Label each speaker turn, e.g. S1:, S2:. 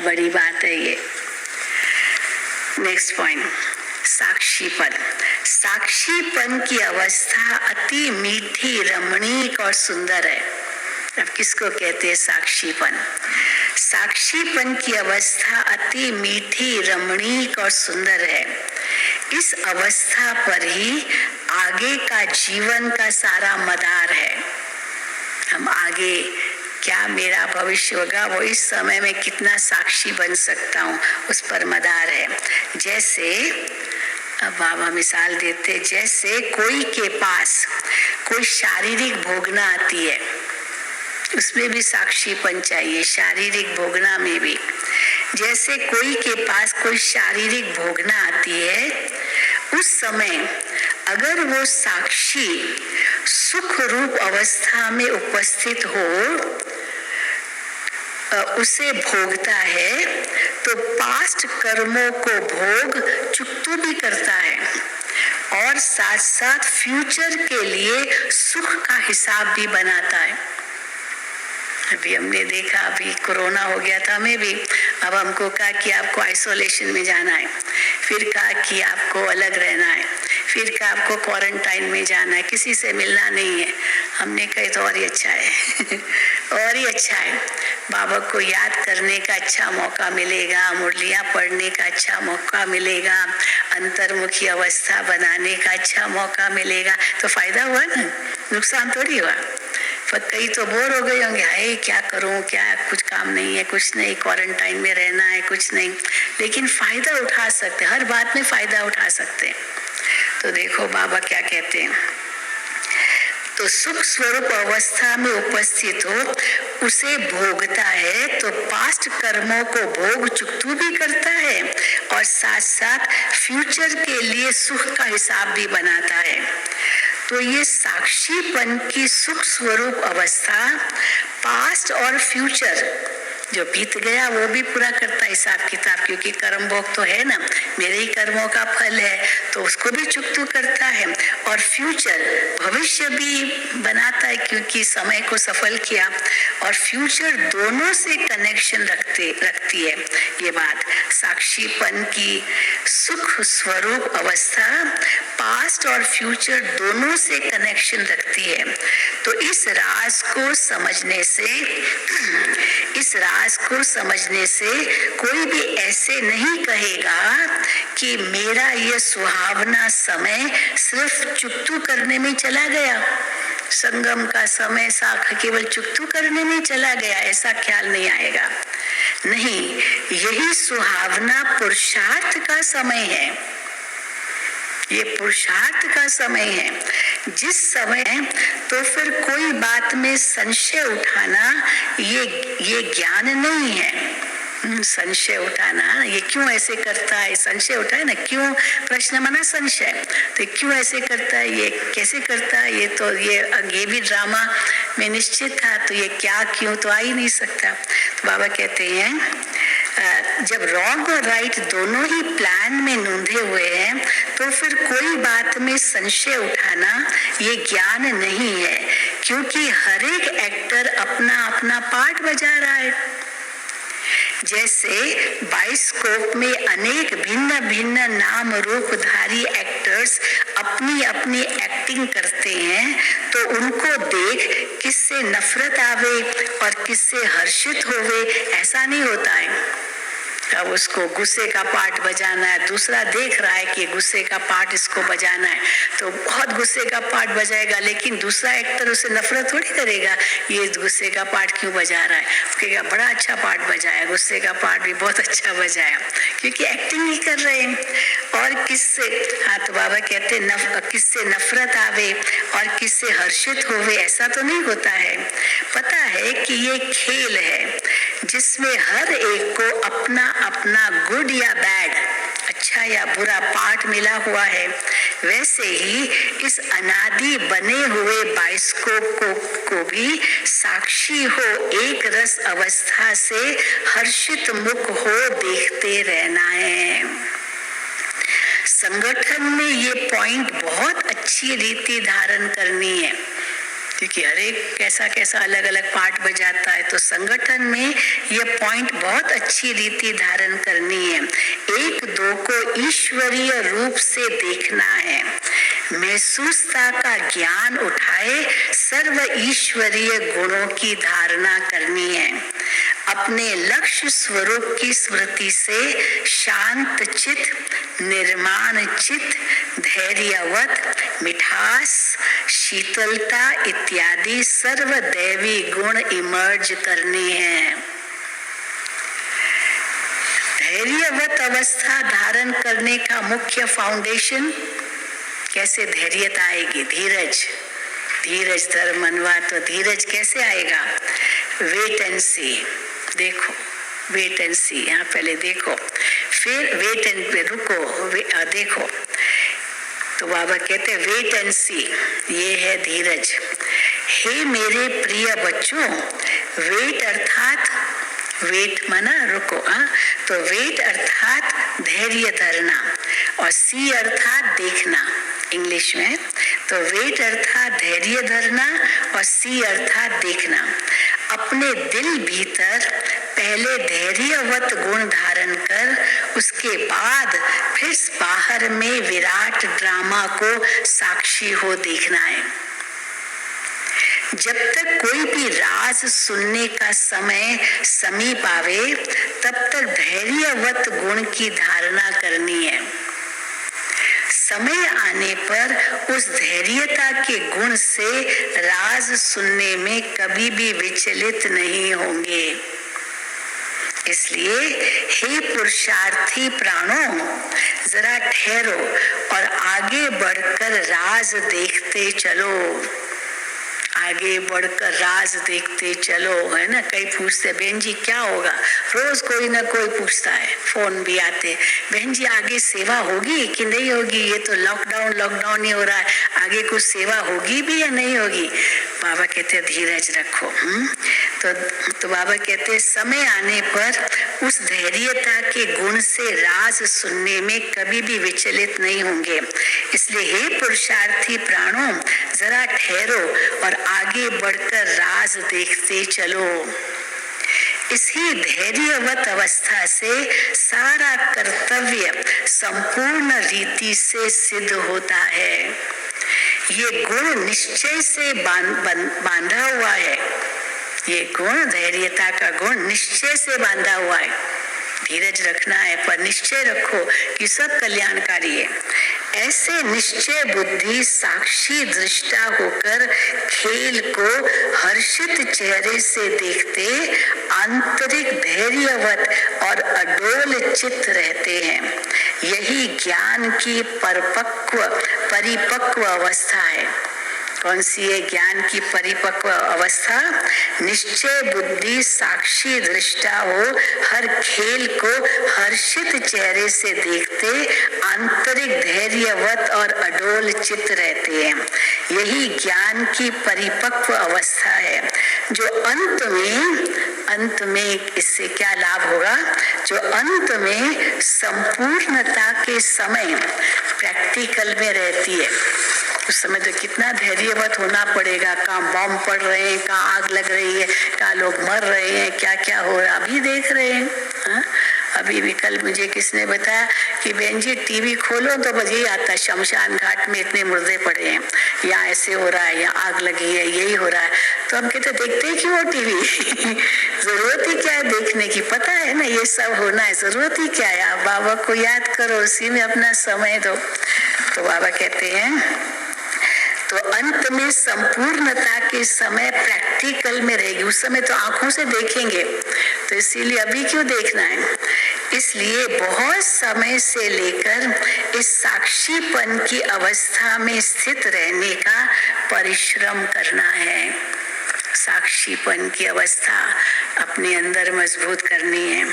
S1: बड़ी बात है ये। Next point, साक्षीपन। साक्षीपन की अवस्था अति मीठी, रमणीक और सुंदर है। अब किसको कहते हैं साक्षीपन? साक्षीपन की अवस्था अति मीठी, रमणीक और सुंदर है। इस अवस्था पर ही आगे का जीवन का सारा मदार है। हम आगे क्या मेरा भविष्य होगा, वो इस समय में कितना साक्षी बन सकता हूँ, उस पर मदार है। जैसे अब बाबा मिसाल देते, जैसे कोई के पास कोई शारीरिक भोगना आती है, उसमें भी साक्षीपन चाहिए। शारीरिक भोगना में भी, जैसे कोई के पास कोई शारीरिक भोगना आती है, उस समय अगर वो साक्षी सुख रूप अवस्था में उपस्थित हो, उसे भोगता है, तो पास्ट कर्मों को भोग चुकतो भी करता है और साथ साथ फ्यूचर के लिए सुख का हिसाब भी बनाता है। अभी हमने देखा, अभी कोरोना हो गया था हमें भी, अब हमको कहा कि आपको आइसोलेशन में जाना है, फिर कहा कि आपको अलग रहना है, फिर कहा आपको क्वारंटाइन में जाना है, किसी से मिलना नहीं है। हमने कहा तो और ही अच्छा है और ही अच्छा है, बाबा को याद करने का अच्छा मौका मिलेगा, मुरलियाँ पढ़ने का अच्छा मौका मिलेगा, अंतर्मुखी अवस्था बनाने का अच्छा मौका मिलेगा, तो फायदा हुआ ना, नुकसान थोड़ी हुआ। पर कई तो बोर हो गए होंगे, हाय क्या करूं, क्या कुछ काम नहीं है, कुछ नहीं, क्वारंटाइन में रहना है, कुछ नहीं, लेकिन फायदा उठा सकते, हर बात में फायदा उठा सकते हैं। तो देखो बाबा क्या कहते हैं, तो सुख स्वरूप अवस्था में उपस्थित हो, उसे भोगता है, तो पास्ट कर्मों को भोग चुकतू भी करता है और साथ साथ फ्यूचर के लिए सुख का हिसाब भी बनाता है। तो ये साक्षीपन की सुख स्वरूप अवस्था पास्ट और फ्यूचर जो बीत गया वो भी पूरा करता है हिसाब किताब, क्योंकि कर्म भोग तो है ना, मेरे ही कर्मों का फल है, तो उसको भी चुकतू करता है और फ्यूचर भविष्य भी बनाता है, क्योंकि समय को सफल किया, और फ्यूचर दोनों से कनेक्शन रखती है ये बात। साक्षीपन की सुख स्वरूप अवस्था पास्ट और फ्यूचर दोनों से कनेक्शन रखती है। तो इस राज को समझने से कोई भी ऐसे नहीं कहेगा कि मेरा ये सुहावना समय सिर्फ चुकतू करने में चला गया, संगम का समय साख केवल चुकतू करने में चला गया, ऐसा ख्याल नहीं आएगा। नहीं, यही सुहावना पुरुषार्थ का समय है, ये पुरुषार्थ का समय है। जिस समय तो फिर कोई बात में संशय उठाना ये ज्ञान नहीं है। संशय उठाना, ये क्यों ऐसे करता है, संशय उठाए ना, क्यों प्रश्न माना संशय, तो क्यों ऐसे करता है, ये कैसे करता है, ये तो ये भी ड्रामा में निश्चित था, तो ये क्या क्यों तो आ ही नहीं सकता। तो बाबा कहते हैं जब रॉन्ग और राइट दोनों ही प्लान में नूंधे हुए हैं, तो फिर कोई बात में संशय उठाना ये ज्ञान नहीं है, क्योंकि हर एक एक्टर अपना अपना पार्ट बजा रहा है। जैसे बाइस्कोप में अनेक भिन्न भिन्न नाम रूपधारी एक्टर्स अपनी अपनी एक्टिंग करते हैं, तो उनको देख किससे नफरत आवे और किससे हर्षित होवे ऐसा नहीं होता है। अब उसको गुस्से का पार्ट बजाना है, दूसरा देख रहा है कि गुस्से का पार्ट इसको बजाना है, तो बहुत गुस्से का पार्ट बजाएगा, लेकिन दूसरा एक्टर उसे नफरत थोड़ी करेगा, ये गुस्से का पार्ट क्यों बजा रहा है, कहेगा बड़ा अच्छा पार्ट बजाया, गुस्से का पार्ट भी बहुत अच्छा बजाया, क्योंकि एक्टिंग ही कर रहे हैं। और किससे, हाँ तो बाबा कहते किससे नफरत आवे और किससे हर्षित होवे ऐसा तो नहीं होता है। पता है कि ये खेल है जिसमें हर एक को अपना अपना गुड या बैड, अच्छा या बुरा पार्ट मिला हुआ है। वैसे ही इस अनादि बने हुए बाइस्कोप को भी साक्षी हो एक रस अवस्था से हर्षित मुख हो देखते रहना है। संगठन में ये पॉइंट बहुत अच्छी रीति धारण करनी है। क्योंकि हर एक कैसा कैसा अलग अलग पार्ट बजाता है। तो संगठन में यह पॉइंट बहुत अच्छी रीति धारण करनी है। एक दो को ईश्वरीय रूप से देखना है, महसूसता का ज्ञान उठाए, सर्व ईश्वरीय गुणों की धारणा करनी है। अपने लक्ष्य स्वरूप की स्मृति से शांत चित, निर्माण चित, धैर्यवत, मिठास, शीतलता इत्यादि सर्व दैवी गुण इमर्ज करने हैं। धैर्यवत अवस्था धारण करने का मुख्य फाउंडेशन, कैसे धैर्यता आएगी? धीरज, धीरज धर मनवा। तो धीरज कैसे आएगा? वेट एंड सी, देखो, वेट एंड सी, यहाँ पहले देखो, फिर वेट एंड पे रुको, देखो। तो बाबा कहते हैं वेट एंड सी, ये है धीरज। हे मेरे प्रिय बच्चों, वेट अर्थात, वेट माना रुको, तो वेट अर्थात धैर्य धरना, और सी अर्थात देखना इंग्लिश में। तो वेट अर्थात धैर्य धरना और सी अर्थात देखना। अपने दिल भीतर पहले धैर्यवत गुण धारण कर, उसके बाद फिर बाहर में विराट ड्रामा को साक्षी हो देखना है। जब तक कोई भी राज सुनने का समय समीप आवे, तब तक धैर्यवत गुण की धारणा करनी है। समय आने पर उस धैर्यता के गुण से राज सुनने में कभी भी विचलित नहीं होंगे। इसलिए हे पुरुषार्थी प्राणों, जरा ठहरो और आगे बढ़कर राज देखते चलो। आगे बढ़कर राज देखते चलो, है ना। कई पूछते बहन जी क्या होगा, रोज कोई ना कोई पूछता है, फोन भी आते, बहन जी आगे सेवा होगी कि नहीं होगी, ये तो लॉकडाउन ही हो रहा है, आगे कुछ सेवा होगी भी या नहीं होगी। बाबा कहते धीरज रखो। तो बाबा कहते समय आने पर उस धैर्यता के गुण से राज सुनने में कभी भी विचलित नहीं होंगे। इसलिए हे पुरुषार्थी प्राणों, जरा ठहरो और आगे बढ़कर राज देखते चलो। इसी धैर्यवत अवस्था से सारा कर्तव्य संपूर्ण रीति से सिद्ध होता है। ये गुण निश्चय से बांधा हुआ है। ये गुण, धैर्यता का गुण निश्चय से बांधा हुआ है। धीरज रखना है, पर निश्चय रखो कि सब कल्याणकारी है। ऐसे निश्चय बुद्धि साक्षी दृष्टा होकर खेल को हर्षित चेहरे से देखते आंतरिक धैर्यवत और अडोल चित्त रहते हैं। यही ज्ञान की परिपक्व अवस्था है। कौन सी है ज्ञान की परिपक्व अवस्था? निश्चय बुद्धि साक्षी दृष्टा हो, हर खेल को हर्षित चेहरे से देखते आंतरिक धैर्यवत और अडोल चित्त रहते हैं। यही ज्ञान की परिपक्व अवस्था है, जो अंत में इससे क्या लाभ होगा? जो अंत में संपूर्णता के समय प्रैक्टिकल में रहती है। उस समय तो कितना धैर्यवत होना पड़ेगा। कहाँ बम पड़ रहे हैं, कहाँ आग लग रही है, कहाँ लोग मर रहे हैं, क्या क्या हो रहा है अभी देख रहे हैं। अभी भी कल मुझे किसने बताया कि बहन जी टीवी खोलो तो बस यही आता है, शमशान घाट में इतने मुर्दे पड़े हैं, यहाँ ऐसे हो रहा है, यहाँ आग लगी है, यही हो रहा है। तो हम कहते देखते क्यों हो टीवी? जरूरत ही क्या है देखने की? पता है ना ये सब होना है, जरूरत ही क्या है? आप बाबा को याद करो, उसी में अपना समय दो। तो बाबा कहते हैं तो अंत में संपूर्णता के समय प्रैक्टिकल में रहेगी। उस समय तो आंखों से देखेंगे, तो इसीलिए अभी क्यों देखना है? इसलिए बहुत समय से लेकर इस साक्षीपन की अवस्था में स्थित रहने का परिश्रम करना है। साक्षीपन की अवस्था अपने अंदर मजबूत करनी है।